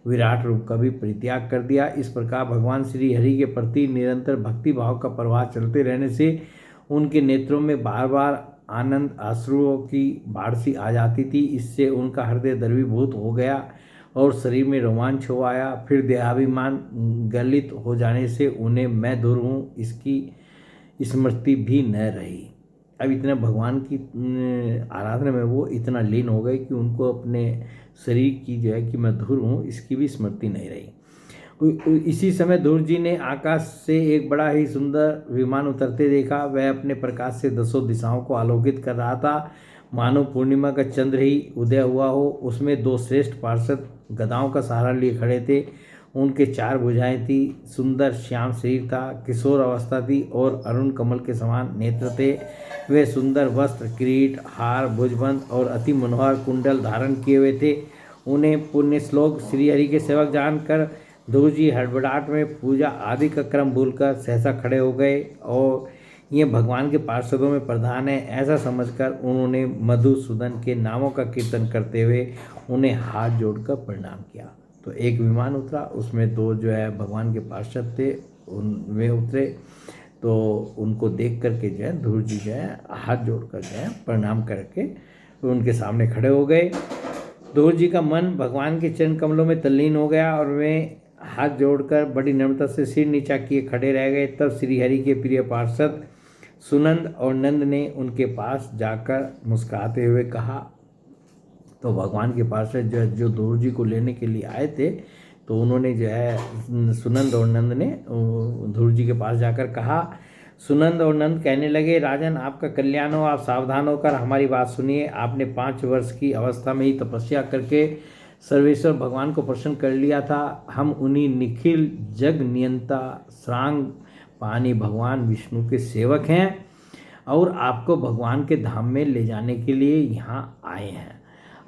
विराट रूप का भी परित्याग कर दिया। इस प्रकार भगवान श्री हरि के प्रति निरंतर भक्ति भाव का प्रवाह चलते रहने से उनके नेत्रों में बार बार आनंद आश्रुओं की बाढ़ सी आ जाती थी। इससे उनका हृदय द्रवीभूत हो गया और शरीर में रोमांच हो आया। फिर देहाभिमान गलित हो जाने से उन्हें मैं दूर हूँ इसकी स्मृति भी न रही। अब इतना भगवान की आराधना में वो इतना लीन हो गए कि उनको अपने शरीर की जो है कि मैं धुर हूँ इसकी भी स्मृति नहीं रही। इसी समय ध्रुव जी ने आकाश से एक बड़ा ही सुंदर विमान उतरते देखा। वह अपने प्रकाश से दसों दिशाओं को आलोकित कर रहा था, मानो पूर्णिमा का चंद्र ही उदय हुआ हो। उसमें 2 श्रेष्ठ पार्षद गदाओं का सहारा लिए खड़े थे। उनके 4 भुजाएं थी, सुंदर श्याम शरीर था, किशोर अवस्था थी और अरुण कमल के समान नेत्र थे। वे सुंदर वस्त्र, किरीट, हार, भुजबंद और अति मनोहर कुंडल धारण किए हुए थे। उन्हें पुण्य श्लोक श्रीहरि के सेवक जानकर ध्रुव जी हड़बड़ाहट में पूजा आदि का क्रम भूलकर सहसा खड़े हो गए और ये भगवान के पार्षदों में प्रधान है ऐसा समझकर उन्होंने मधुसूदन के नामों का कीर्तन करते हुए उन्हें हाथ जोड़कर प्रणाम किया। तो एक विमान उतरा, उसमें 2 जो है भगवान के पार्षद थे, वे उतरे। तो उनको देख करके जो है ध्रुव जी जो है हाथ जोड़कर जो है प्रणाम करके उनके सामने खड़े हो गए। ध्रुव जी का मन भगवान के चरण कमलों में तल्लीन हो गया और वे हाथ जोड़कर बड़ी नम्रता से सिर नीचा किए खड़े रह गए। तब श्रीहरि के प्रिय पार्षद सुनंद और नंद ने उनके पास जाकर मुस्कुराते हुए कहा। तो भगवान के पार्षद जो ध्रुव जी को लेने के लिए आए थे, तो उन्होंने जो है सुनंद और नंद ने ध्रुव जी के पास जाकर कहा। सुनंद और नंद कहने लगे, राजन आपका कल्याण हो, आप सावधान होकर हमारी बात सुनिए। आपने 5 वर्ष की अवस्था में ही तपस्या करके सर्वेश्वर भगवान को प्रसन्न कर लिया था। हम उन्हीं निखिल जग नियंता श्रांग पानी भगवान विष्णु के सेवक हैं और आपको भगवान के धाम में ले जाने के लिए यहाँ आए हैं।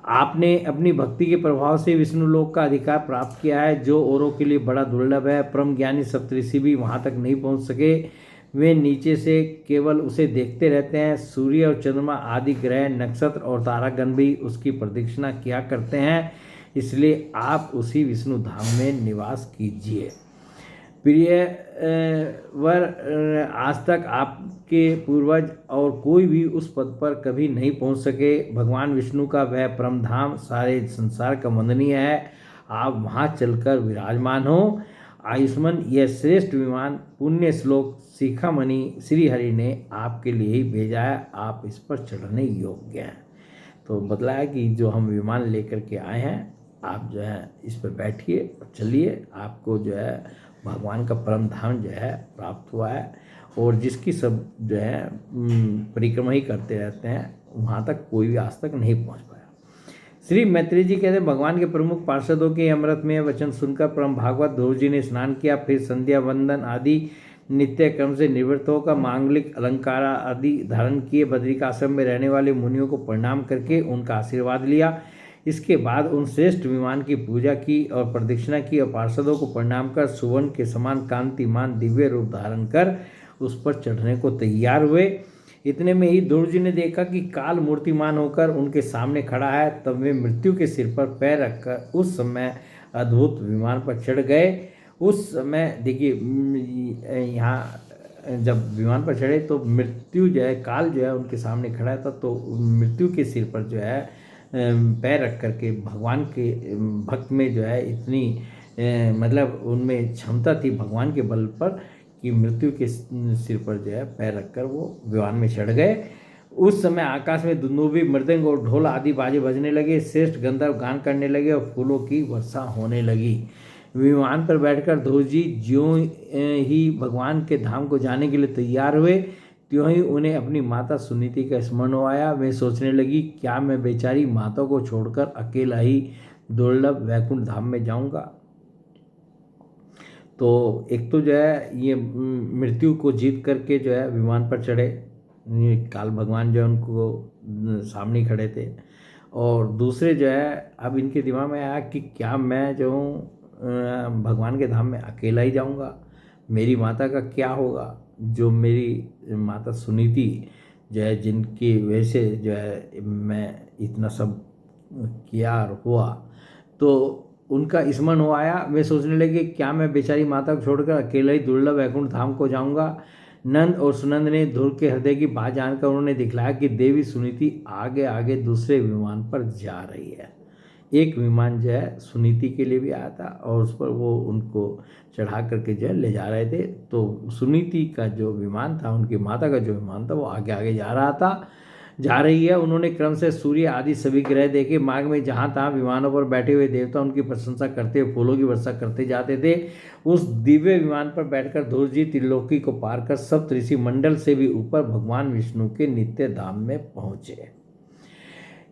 आपने अपनी भक्ति के प्रभाव से विष्णु लोक का अधिकार प्राप्त किया है, जो औरों के लिए बड़ा दुर्लभ है। परम ज्ञानी सप्तऋषि भी वहाँ तक नहीं पहुँच सके, वे नीचे से केवल उसे देखते रहते हैं। सूर्य और चंद्रमा आदि ग्रह, नक्षत्र और तारागण भी उसकी प्रदक्षिणा किया करते हैं। इसलिए आप उसी विष्णु धाम में निवास कीजिए। प्रिय वर, आज तक आपके पूर्वज और कोई भी उस पद पर कभी नहीं पहुंच सके। भगवान विष्णु का वह परम धाम सारे संसार का वंदनीय है। आप वहां चलकर विराजमान हो। आयुष्मान यह श्रेष्ठ विमान पुण्य श्लोक शिखामणि श्रीहरि ने आपके लिए ही भेजा है, आप इस पर चढ़ने योग्य हैं। तो बतलाया कि जो हम विमान लेकर के आए हैं, आप जो है इस पर बैठिए, चलिए, आपको जो है भगवान का परम धाम जो है प्राप्त हुआ है। और जिसकी सब जो है परिक्रमा ही करते रहते हैं, वहाँ तक कोई भी आज तक नहीं पहुँच पाया। श्री मैत्री जी कहते हैं, भगवान के प्रमुख पार्षदों के अमृतमय वचन सुनकर परम भागवत ध्रुव जी ने स्नान किया। फिर संध्या वंदन आदि नित्य क्रम से निवृत्त होकर मांगलिक अलंकार आदि धारण किए बद्रिकाश्रम में रहने वाले मुनियों को प्रणाम करके उनका आशीर्वाद लिया। इसके बाद उन श्रेष्ठ विमान की पूजा की और प्रदक्षिणा की और पार्षदों को प्रणाम कर सुवर्ण के समान कांतिमान दिव्य रूप धारण कर उस पर चढ़ने को तैयार हुए। इतने में ही ध्रुव जी ने देखा कि काल मूर्तिमान होकर उनके सामने खड़ा है। तब वे मृत्यु के सिर पर पैर रखकर उस समय अद्भुत विमान पर चढ़ गए। उस समय देखिए, यहाँ जब विमान पर चढ़े तो मृत्यु जो है, काल जो है उनके सामने खड़ा था। तो मृत्यु के सिर पर जो है पैर रख करके भगवान के भक्त में जो है इतनी मतलब उनमें क्षमता थी भगवान के बल पर कि मृत्यु के सिर पर जो है पैर रखकर वो विमान में चढ़ गए। उस समय आकाश में दुंदुभी, मृदंग और ढोल आदि बाजे बजने लगे। श्रेष्ठ गंधर्व गान करने लगे और फूलों की वर्षा होने लगी। विमान पर बैठकर ध्रुव जी ज्यों ही भगवान के धाम को जाने के लिए तैयार हुए, त्यों ही उन्हें अपनी माता सुनीति का स्मरण आया। वे सोचने लगी, क्या मैं बेचारी माता को छोड़कर अकेला ही दुर्लभ वैकुंठ धाम में जाऊंगा। तो एक तो जो है ये मृत्यु को जीत करके जो है विमान पर चढ़े, ये काल भगवान जो है उनको सामने खड़े थे। और दूसरे जो है अब इनके दिमाग में आया कि क्या मैं जो हूँ भगवान के धाम में अकेला ही जाऊँगा, मेरी माता का क्या होगा, जो मेरी माता सुनीति जो है जिनकी वजह से जो है मैं इतना सब किया और हुआ, तो उनका स्मरण हो आया। वे सोचने लगे क्या मैं बेचारी माता को छोड़कर अकेला ही दुर्लभ वैकुंठ धाम को जाऊंगा। नंद और सुनंद ने ध्रुव के हृदय की बात जानकर उन्होंने दिखलाया कि देवी सुनीति आगे आगे दूसरे विमान पर जा रही है। एक विमान जो है सुनीति के लिए भी आया था और उस पर वो उनको चढ़ा करके जो है ले जा रहे थे। तो सुनीति का जो विमान था, उनकी माता का जो विमान था, वो आगे आगे जा रही है। उन्होंने क्रम से सूर्य आदि सभी ग्रह देखे। मार्ग में जहाँ तहाँ विमानों पर बैठे हुए देवता उनकी प्रशंसा करते हुए फूलों की वर्षा करते जाते थे। उस दिव्य विमान पर बैठकर ध्रुव जी त्रिलोकी को पार कर सप्त ऋषि मंडल से भी ऊपर भगवान विष्णु के नित्य धाम में पहुँचे।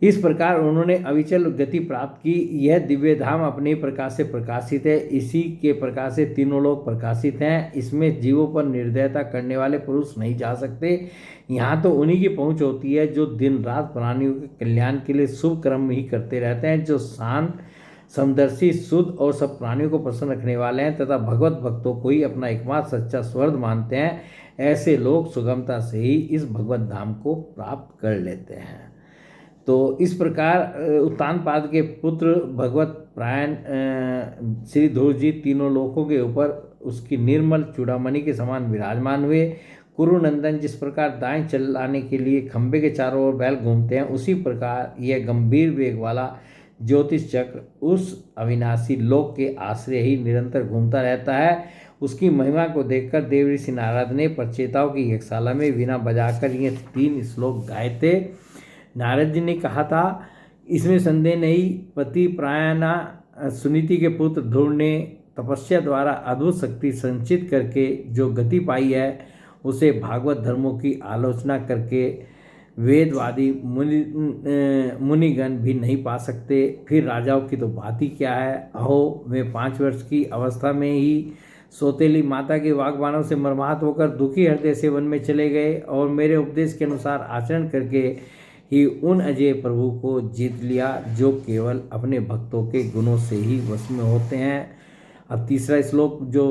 इस प्रकार उन्होंने अविचल गति प्राप्त की। यह दिव्य धाम अपने प्रकाश से प्रकाशित है, इसी के प्रकाश से तीनों लोग प्रकाशित हैं। इसमें जीवों पर निर्दयता करने वाले पुरुष नहीं जा सकते। यहाँ तो उन्हीं की पहुँच होती है जो दिन रात प्राणियों के कल्याण के लिए शुभ कर्म ही करते रहते हैं, जो शांत समदर्शी शुद्ध और सब प्राणियों को प्रसन्न रखने वाले हैं तथा भगवत भक्तों को ही अपना एकमात्र सच्चा स्वर्ग मानते हैं। ऐसे लोग सुगमता से ही इस भगवत धाम को प्राप्त कर लेते हैं। तो इस प्रकार उत्तानपाद के पुत्र भगवत प्रायण श्री ध्रुव जी तीनों लोकों के ऊपर उसकी निर्मल चूड़ामणि के समान विराजमान हुए। कुरुनंदन जिस प्रकार दाएं चलाने के लिए खंबे के चारों ओर बैल घूमते हैं, उसी प्रकार यह गंभीर वेग वाला ज्योतिष चक्र उस अविनाशी लोक के आश्रय ही निरंतर घूमता रहता है। उसकी महिमा को देखकर देव ऋषि नारद ने प्रचेताओं की यज्ञशाला में वीणा बजाकर ये 3 श्लोक गाए थे। नारद जी ने कहा था, इसमें संदेह नहीं, पति प्रायणा सुनीति के पुत्र ध्रुव ने तपस्या द्वारा अद्भुत शक्ति संचित करके जो गति पाई है, उसे भागवत धर्मों की आलोचना करके वेदवादी मुनिगण भी नहीं पा सकते। फिर राजाओं की तो बात ही क्या है। अहो, वे 5 वर्ष की अवस्था में ही सौतेली माता के वाग्बाणों से मर्माहत होकर दुखी हृदय से वन में चले गए और मेरे उपदेश के अनुसार आचरण करके ही उन अजय प्रभु को जीत लिया, जो केवल अपने भक्तों के गुणों से ही वश में होते हैं। अब तीसरा श्लोक जो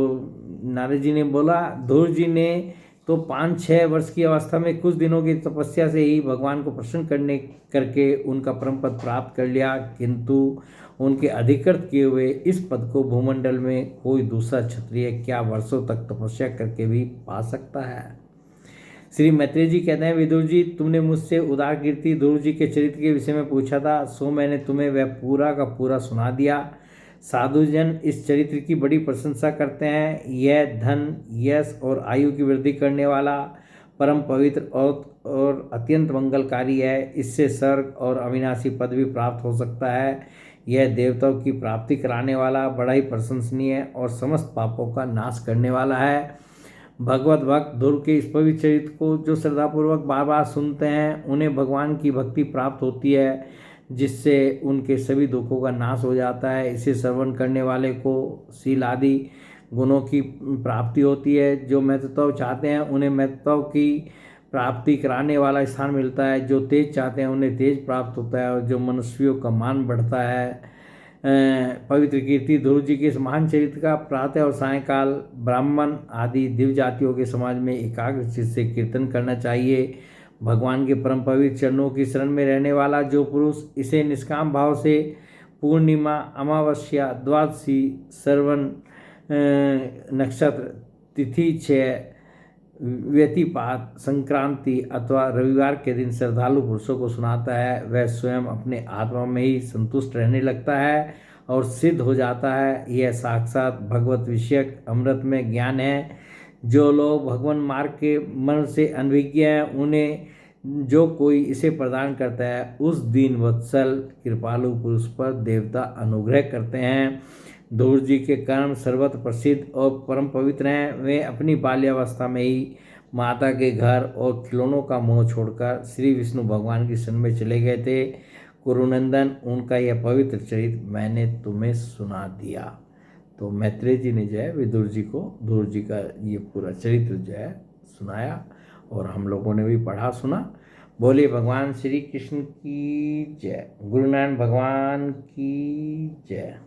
नारद जी ने बोला, ध्रुव जी ने तो 5-6 वर्ष की अवस्था में कुछ दिनों की तपस्या से ही भगवान को प्रसन्न करके उनका परम पद प्राप्त कर लिया, किंतु उनके अधिकृत किए हुए इस पद को भूमंडल में कोई दूसरा क्षत्रिय क्या वर्षों तक तपस्या करके भी पा सकता है। श्री मैत्रेय जी कहते हैं, विदुर जी, तुमने मुझसे उदार कीर्ति ध्रुव जी के चरित्र के विषय में पूछा था, सो मैंने तुम्हें वह पूरा का पूरा सुना दिया। साधुजन इस चरित्र की बड़ी प्रशंसा करते हैं। यह धन, यश और आयु की वृद्धि करने वाला, परम पवित्र और अत्यंत मंगलकारी है। इससे स्वर्ग और अविनाशी पद भी प्राप्त हो सकता है। यह देवताओं की प्राप्ति कराने वाला, बड़ा ही प्रशंसनीय और समस्त पापों का नाश करने वाला है। भगवत भक्त ध्रुव के इस पवित्र चरित्र को जो श्रद्धापूर्वक बार बार सुनते हैं, उन्हें भगवान की भक्ति प्राप्त होती है, जिससे उनके सभी दुखों का नाश हो जाता है। इसे श्रवण करने वाले को शील आदि गुणों की प्राप्ति होती है। जो महत्व चाहते हैं उन्हें महत्व की प्राप्ति कराने वाला स्थान मिलता है। जो तेज चाहते हैं उन्हें तेज प्राप्त होता है और जो मनुष्यों का मान बढ़ता है। पवित्र कीर्ति ध्रुव जी के इस महान चरित्र का प्रातः और सायंकाल ब्राह्मण आदि दिव्य जातियों के समाज में एकाग्र चित्त से कीर्तन करना चाहिए। भगवान के परम पवित्र चरणों की शरण में रहने वाला जो पुरुष इसे निष्काम भाव से पूर्णिमा, अमावस्या, द्वादशी, श्रवण नक्षत्र तिथि 6 व्यतिपात, संक्रांति अथवा रविवार के दिन श्रद्धालु पुरुषों को सुनाता है, वह स्वयं अपने आत्मा में ही संतुष्ट रहने लगता है और सिद्ध हो जाता है। यह साक्षात भगवत विषयक अमृत में ज्ञान है। जो लोग भगवान मार्ग के मन से अनभिज्ञ हैं, उन्हें जो कोई इसे प्रदान करता है, उस दीन वत्सल कृपालु पुरुष पर देवता अनुग्रह करते हैं। ध्रुव जी के कर्म सर्वत्र प्रसिद्ध और परम पवित्र हैं। वे अपनी बाल्यावस्था में ही माता के घर और खिलौनों का मोह छोड़कर श्री विष्णु भगवान की शरण में चले गए थे। कुरुनंदन, उनका यह पवित्र चरित्र मैंने तुम्हें सुना दिया। तो मैत्रेय जी ने जो है विदुर जी को ध्रुव जी का ये पूरा चरित्र जो है सुनाया और हम लोगों ने भी पढ़ा सुना। बोलिए भगवान श्री कृष्ण की जय, गुरु नानक भगवान की जय।